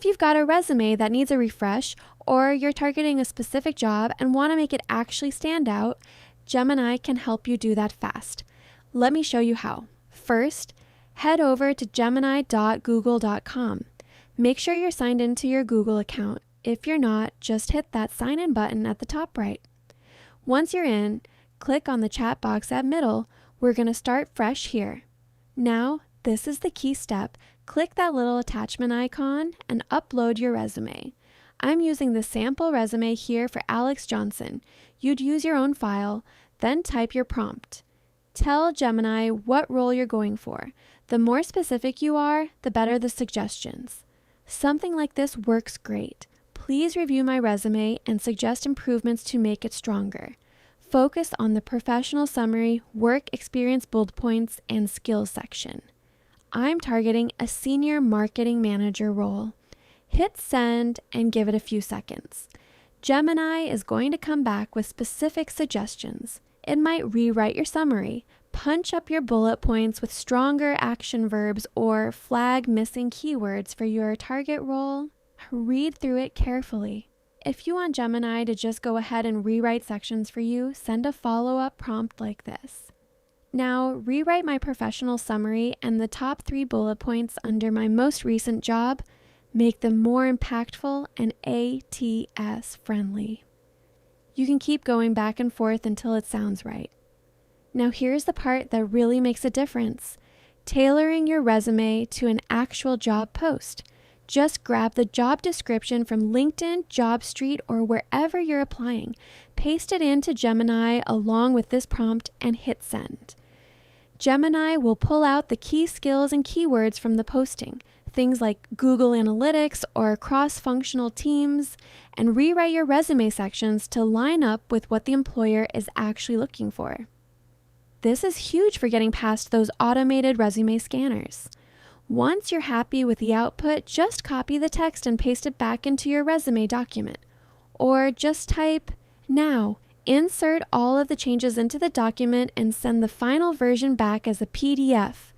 If you've got a resume that needs a refresh, or you're targeting a specific job and want to make it actually stand out, Gemini can help you do that fast. Let me show you how. First, head over to gemini.google.com. Make sure you're signed into your Google account. If you're not, just hit that sign in button at the top right. Once you're in, click on the chat box at middle. We're going to start fresh here. Now, this is the key step. Click that little attachment icon and upload your resume. I'm using the sample resume here for Alex Johnson. You'd use your own file, then type your prompt. Tell Gemini what role you're going for. The more specific you are, the better the suggestions. Something like this works great. Please review my resume and suggest improvements to make it stronger. Focus on the professional summary, work experience bullet points, and skills section. I'm targeting a senior marketing manager role. Hit send and give it a few seconds. Gemini is going to come back with specific suggestions. It might rewrite your summary, punch up your bullet points with stronger action verbs, or flag missing keywords for your target role. Read through it carefully. If you want Gemini to just go ahead and rewrite sections for you, send a follow-up prompt like this. Now, rewrite my professional summary and the top 3 bullet points under my most recent job. Make them more impactful and ATS-friendly. You can keep going back and forth until it sounds right. Now here's the part that really makes a difference. Tailoring your resume to an actual job post. Just grab the job description from LinkedIn, JobStreet, or wherever you're applying. Paste it into Gemini along with this prompt and hit send. Gemini will pull out the key skills and keywords from the posting, things like Google Analytics or cross-functional teams, and rewrite your resume sections to line up with what the employer is actually looking for. This is huge for getting past those automated resume scanners. Once you're happy with the output, just copy the text and paste it back into your resume document. Or just type, "Now, insert all of the changes into the document and send the final version back as a PDF."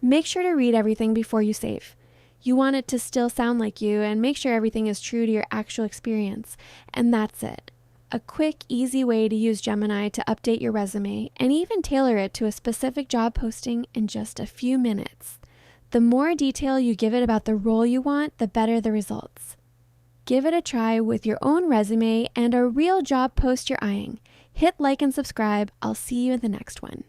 Make sure to read everything before you save. You want it to still sound like you and make sure everything is true to your actual experience. And that's it. A quick, easy way to use Gemini to update your resume and even tailor it to a specific job posting in just a few minutes. The more detail you give it about the role you want, the better the results. Give it a try with your own resume and a real job post you're eyeing. Hit like and subscribe. I'll see you in the next one.